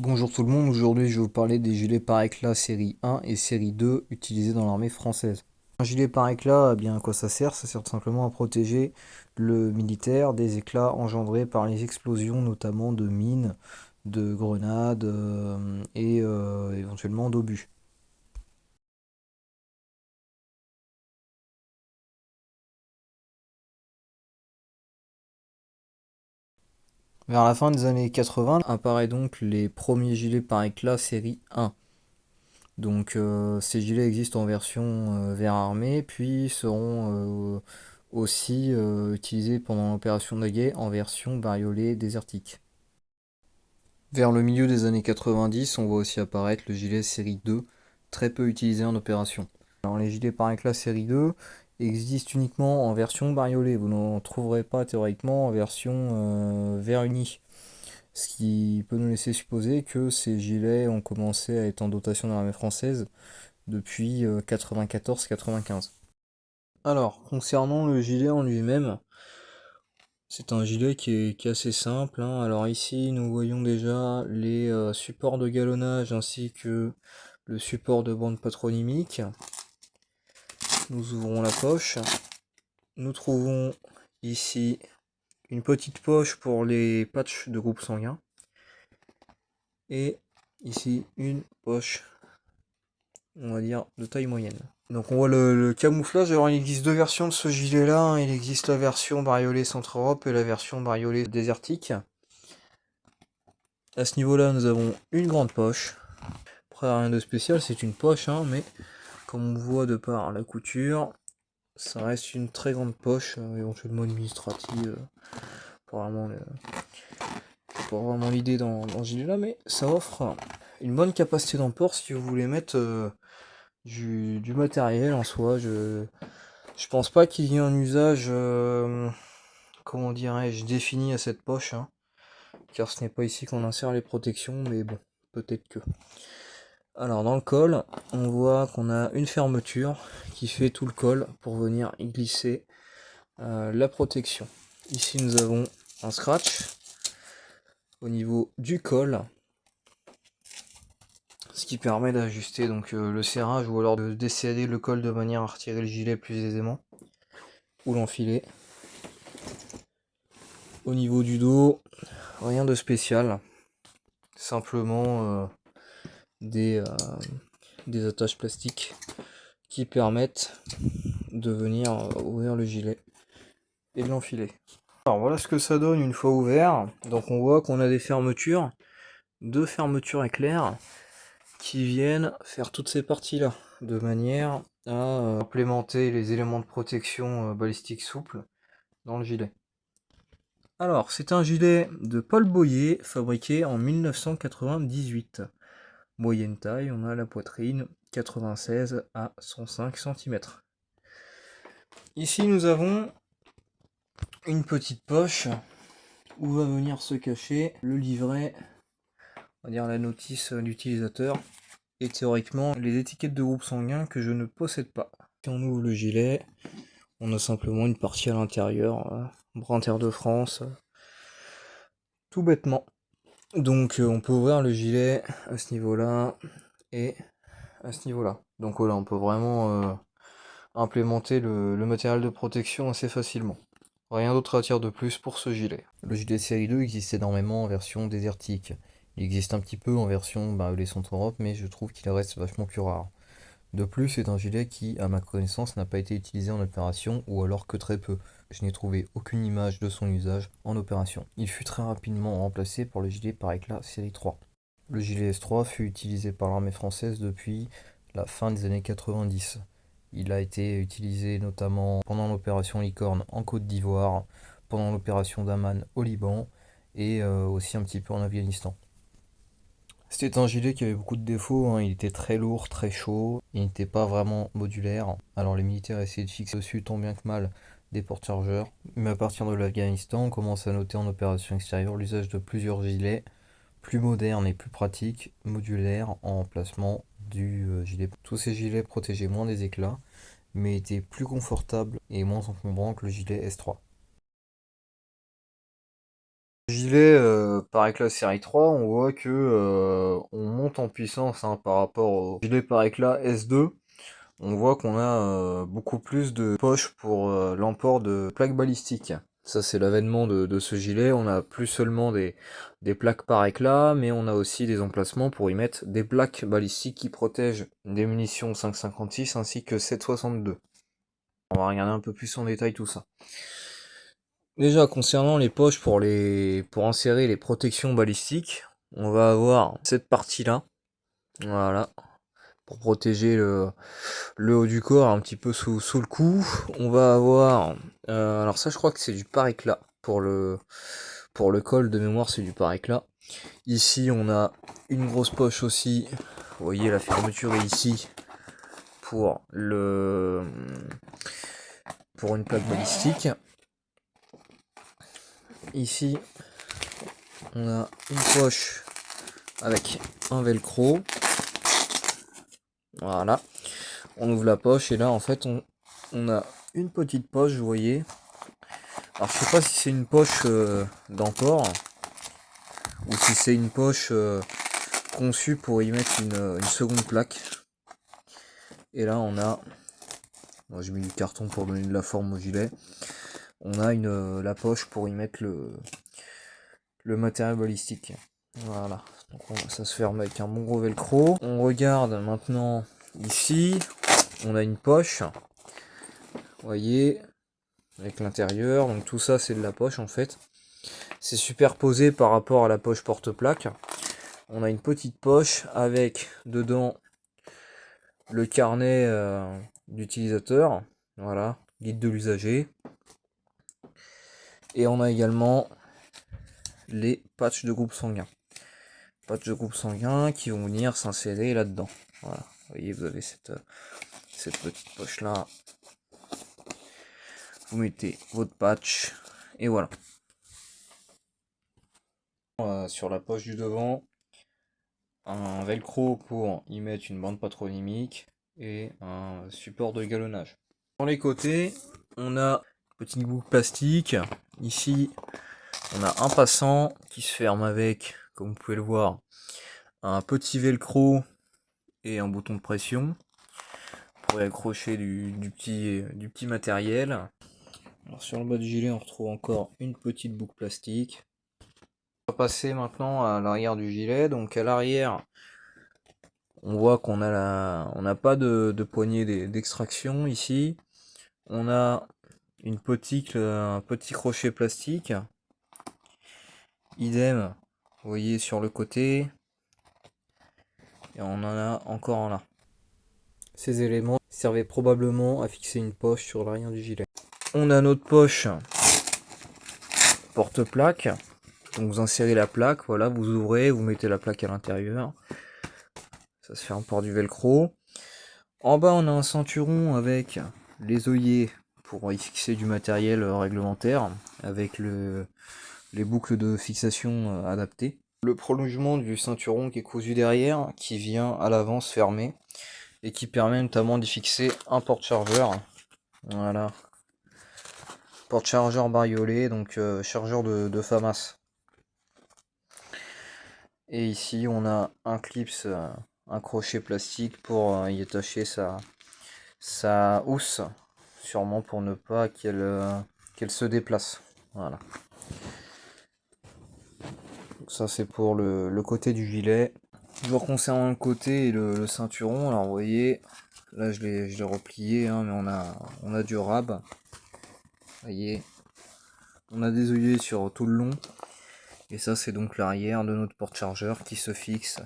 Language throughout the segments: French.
Bonjour tout le monde, aujourd'hui je vais vous parler des gilets par éclat série 1 et série 2 utilisés dans l'armée française. Un gilet par éclat, eh bien à quoi ça sert? Ça sert tout simplement à protéger le militaire des éclats engendrés par les explosions notamment de mines, de grenades et éventuellement d'obus. Vers la fin des années 80 apparaît donc les premiers gilets par éclat série 1. Donc ces gilets existent en version vert armé, puis seront aussi utilisés pendant l'opération Daguet en version bariolée désertique. Vers le milieu des années 90, on voit aussi apparaître le gilet série 2, très peu utilisé en opération. Alors les gilets par éclat série 2 existent uniquement en version bariolée, vous n'en trouverez pas théoriquement en version vert uni. Ce qui peut nous laisser supposer que ces gilets ont commencé à être en dotation dans l'armée française depuis 94-95. Alors, concernant le gilet en lui-même, c'est un gilet qui est assez simple, hein. Alors ici, nous voyons déjà les supports de galonnage ainsi que le support de bande patronymique. Nous ouvrons la poche. Nous trouvons ici une petite poche pour les patchs de groupe sanguin. Et ici, une poche, on va dire, de taille moyenne. Donc on voit le camouflage. Alors il existe deux versions de ce gilet là, hein. Il existe la version bariolée Centre-Europe et la version bariolée désertique. À ce niveau là nous avons une grande poche. Après rien de spécial, c'est une poche, hein, mais comme on voit de par la couture, ça reste une très grande poche, éventuellement administrative, pour vraiment, pour vraiment l'idée dans ce gilet là, mais ça offre une bonne capacité d'emport si vous voulez mettre du matériel en soi. Je pense pas qu'il y ait un usage, comment dirais-je, défini à cette poche, hein, car ce n'est pas ici qu'on insère les protections, mais bon, peut-être que. Alors dans le col, on voit qu'on a une fermeture qui fait tout le col pour venir y glisser la protection. Ici nous avons un scratch au niveau du col, ce qui permet d'ajuster donc le serrage ou alors de desserrer le col de manière à retirer le gilet plus aisément ou l'enfiler. Au niveau du dos, rien de spécial, simplement des attaches plastiques qui permettent de venir ouvrir le gilet et de l'enfiler. Alors voilà ce que ça donne une fois ouvert. Donc on voit qu'on a des fermetures, deux fermetures éclairs qui viennent faire toutes ces parties là, de manière à implémenter les éléments de protection balistique souple dans le gilet. Alors c'est un gilet de Paul Boyer fabriqué en 1998. Moyenne taille, on a la poitrine 96 à 105 cm. Ici nous avons une petite poche où va venir se cacher le livret, on va dire la notice d'utilisateur, et théoriquement les étiquettes de groupe sanguin que je ne possède pas. Si on ouvre le gilet, on a simplement une partie à l'intérieur, brun Terre de France, tout bêtement. Donc on peut ouvrir le gilet à ce niveau-là et à ce niveau-là. Donc voilà, on peut vraiment implémenter le matériel de protection assez facilement. Rien d'autre à dire de plus pour ce gilet. Le gilet série 2 existe énormément en version désertique. Il existe un petit peu en version les Centre Europe, mais je trouve qu'il reste vachement plus rare. De plus, c'est un gilet qui, à ma connaissance, n'a pas été utilisé en opération, ou alors que très peu. Je n'ai trouvé aucune image de son usage en opération. Il fut très rapidement remplacé par le gilet par éclat série 3. Le gilet S3 fut utilisé par l'armée française depuis la fin des années 90. Il a été utilisé notamment pendant l'opération Licorne en Côte d'Ivoire, pendant l'opération Daman au Liban et aussi un petit peu en Afghanistan. C'était un gilet qui avait beaucoup de défauts, hein. Il était très lourd, très chaud, il n'était pas vraiment modulaire. Alors les militaires essayaient de fixer dessus tant bien que mal des porte-chargeurs. Mais à partir de l'Afghanistan, on commence à noter en opération extérieure l'usage de plusieurs gilets plus modernes et plus pratiques, modulaires en remplacement du gilet. Tous ces gilets protégeaient moins des éclats, mais étaient plus confortables et moins encombrants que le gilet S3. Gilet par-éclat série 3, on voit que on monte en puissance hein, par rapport au gilet par-éclat S2. On voit qu'on a beaucoup plus de poches pour l'emport de plaques balistiques. Ça c'est l'avènement de ce gilet, on a plus seulement des plaques par éclat, mais on a aussi des emplacements pour y mettre des plaques balistiques qui protègent des munitions 5,56 ainsi que 7,62. On va regarder un peu plus en détail tout ça. Déjà concernant les poches pour insérer les protections balistiques, on va avoir cette partie là, voilà, pour protéger le haut du corps un petit peu sous le cou. On va avoir, alors ça je crois que c'est du par-éclat, pour le col de mémoire c'est du par-éclat. Ici on a une grosse poche aussi, vous voyez la fermeture est ici, pour une plaque balistique. Ici on a une poche avec un velcro, voilà, on ouvre la poche et là en fait on a une petite poche, vous voyez. Alors je sais pas si c'est une poche d'emport ou si c'est une poche conçue pour y mettre une seconde plaque. Et là on a, moi j'ai mis du carton pour donner de la forme au gilet, on a la poche pour y mettre le matériel balistique. Voilà, donc ça se ferme avec un bon gros velcro. On regarde maintenant ici, on a une poche, vous voyez, avec l'intérieur, donc tout ça c'est de la poche en fait. C'est superposé par rapport à la poche porte-plaque. On a une petite poche avec dedans le carnet d'utilisateur, voilà, guide de l'usager. Et on a également les patchs de groupe sanguin. Patchs de groupe sanguin qui vont venir s'insérer là-dedans. Voilà, vous voyez, vous avez cette petite poche là. Vous mettez votre patch et voilà. Sur la poche du devant, un velcro pour y mettre une bande patronymique et un support de galonnage. Sur les côtés, on a une petite boucle plastique. Ici, on a un passant qui se ferme avec, comme vous pouvez le voir, un petit velcro et un bouton de pression pour y accrocher du petit matériel. Alors sur le bas du gilet, on retrouve encore une petite boucle plastique. On va passer maintenant à l'arrière du gilet. Donc à l'arrière, on voit qu'on a on n'a pas de poignée d'extraction ici. On a un petit crochet plastique. Idem, vous voyez sur le côté. Et on en a encore un là. Ces éléments servaient probablement à fixer une poche sur l'arrière du gilet. On a notre poche porte-plaque. Donc vous insérez la plaque, voilà, vous ouvrez, vous mettez la plaque à l'intérieur. Ça se ferme par du velcro. En bas, on a un ceinturon avec les œillets pour y fixer du matériel réglementaire, avec les boucles de fixation adaptées. Le prolongement du ceinturon qui est cousu derrière, qui vient à l'avant se fermer, et qui permet notamment d'y fixer un porte-chargeur. Voilà. Porte-chargeur bariolé, donc chargeur de FAMAS. Et ici, on a un clips, un crochet plastique pour y attacher sa housse, sûrement pour ne pas qu'elle se déplace. Voilà. Donc ça c'est pour le côté du gilet. Toujours concernant le côté et le ceinturon, alors vous voyez, là je l'ai replié, hein, mais on a du rab. Vous voyez, on a des œillets sur tout le long. Et ça c'est donc l'arrière de notre porte-chargeur qui se fixe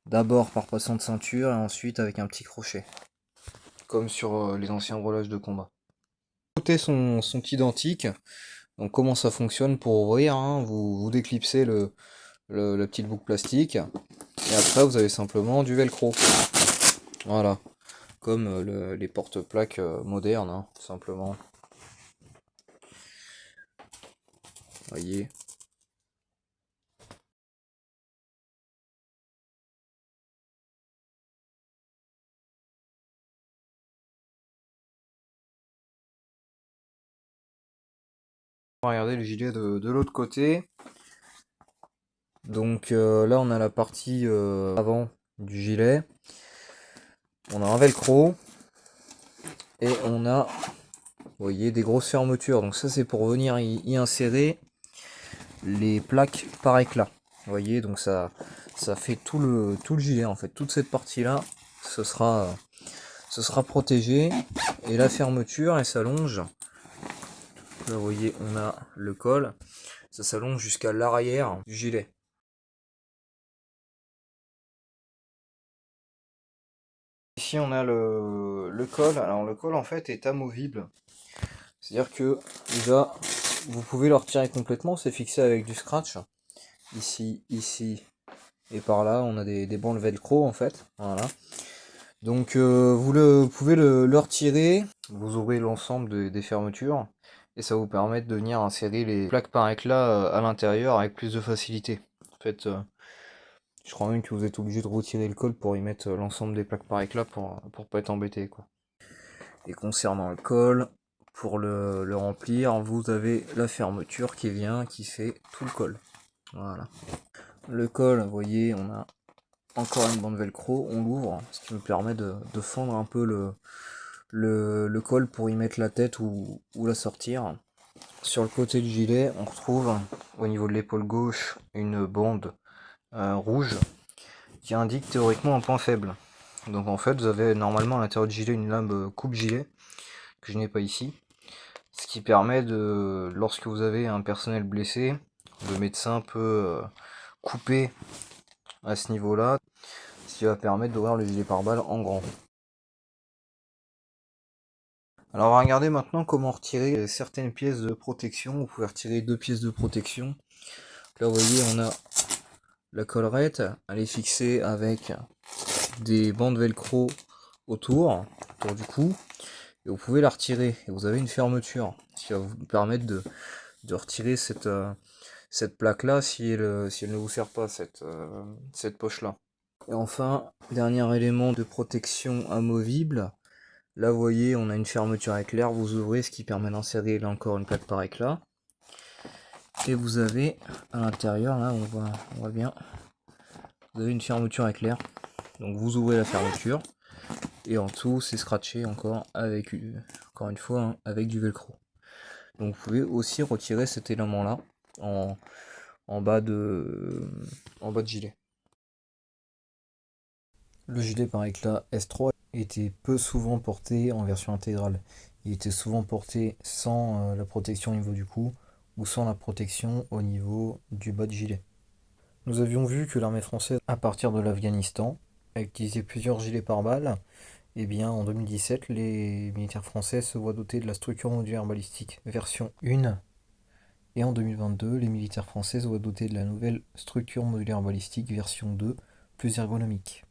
d'abord par passant de ceinture et ensuite avec un petit crochet. Comme sur les anciens rouages de combat. Les côtés sont identiques. Donc comment ça fonctionne pour ouvrir, hein, vous déclipsez la petite boucle plastique et après vous avez simplement du velcro. Voilà. Comme les porte-plaques modernes, hein, tout simplement. Voyez. Regardez le gilet de l'autre côté. Donc là on a la partie avant du gilet, on a un velcro et on a, vous voyez, des grosses fermetures. Donc ça c'est pour venir y insérer les plaques par éclat. Vous voyez, donc ça fait tout le gilet en fait. Toute cette partie là, ce sera protégé, et la fermeture elle s'allonge. Là vous voyez, on a le col, ça s'allonge jusqu'à l'arrière du gilet. Ici on a le col. Alors le col en fait est amovible, c'est à dire que déjà vous pouvez le retirer complètement, c'est fixé avec du scratch ici, ici et par là. On a des bandes velcro en fait, voilà. Donc vous pouvez le retirer, vous ouvrez l'ensemble des fermetures et ça vous permet de venir insérer les plaques par éclat à l'intérieur avec plus de facilité. En fait, je crois même que vous êtes obligé de retirer le col pour y mettre l'ensemble des plaques par éclat pour pas être embêté, quoi. Et concernant le col, pour le remplir, vous avez la fermeture qui fait tout le col. Voilà. Le col, vous voyez, on a encore une bande velcro, on l'ouvre, ce qui me permet de fendre un peu le col pour y mettre la tête ou la sortir. Sur le côté du gilet, on retrouve au niveau de l'épaule gauche une bande rouge qui indique théoriquement un point faible. Donc en fait, vous avez normalement à l'intérieur du gilet une lame coupe-gilet que je n'ai pas ici, ce qui permet de, lorsque vous avez un personnel blessé, le médecin peut couper à ce niveau-là, ce qui va permettre d'ouvrir le gilet pare-balles en grand. Alors on va regarder maintenant comment retirer certaines pièces de protection. Vous pouvez retirer 2 pièces de protection. Là vous voyez, on a la collerette, elle est fixée avec des bandes velcro autour du cou, et vous pouvez la retirer et vous avez une fermeture, ce qui va vous permettre de retirer cette plaque là si elle ne vous sert pas, cette poche là. Et enfin, dernier élément de protection amovible, là vous voyez, on a une fermeture éclair, vous ouvrez, ce qui permet d'insérer là encore une plaque par éclat, et vous avez à l'intérieur, là on voit bien, vous avez une fermeture éclair. Donc vous ouvrez la fermeture et en dessous c'est scratché encore avec, encore une fois, hein, avec du velcro. Donc vous pouvez aussi retirer cet élément là en bas de gilet. Le gilet par éclat S3 était peu souvent porté en version intégrale. Il était souvent porté sans la protection au niveau du cou ou sans la protection au niveau du bas de gilet. Nous avions vu que l'armée française, à partir de l'Afghanistan, a utilisé plusieurs gilets pare-balles. Et bien en 2017, les militaires français se voient dotés de la structure modulaire balistique version 1. Et en 2022, les militaires français se voient dotés de la nouvelle structure modulaire balistique version 2, plus ergonomique.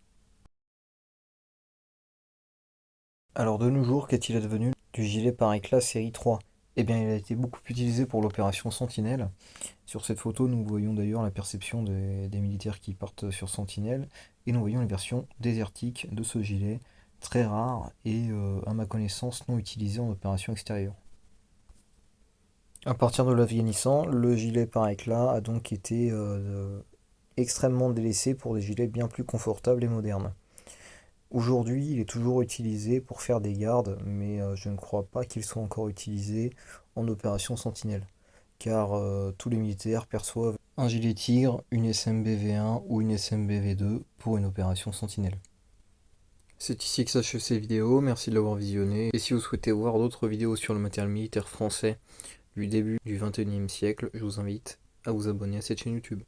Alors de nos jours, qu'est-il advenu du gilet par éclat série 3? Eh bien il a été beaucoup utilisé pour l'opération Sentinelle. Sur cette photo, nous voyons d'ailleurs la perception des militaires qui partent sur Sentinelle, et nous voyons une version désertique de ce gilet, très rare et à ma connaissance non utilisé en opération extérieure. À partir de l'Afghanistan, le gilet par éclat a donc été extrêmement délaissé pour des gilets bien plus confortables et modernes. Aujourd'hui, il est toujours utilisé pour faire des gardes, mais je ne crois pas qu'il soit encore utilisé en opération Sentinelle, car tous les militaires perçoivent un gilet Tigre, une SMBV1 ou une SMBV2 pour une opération Sentinelle. C'est ici que s'achève cette vidéo, merci de l'avoir visionné, et si vous souhaitez voir d'autres vidéos sur le matériel militaire français du début du XXIe siècle, je vous invite à vous abonner à cette chaîne YouTube.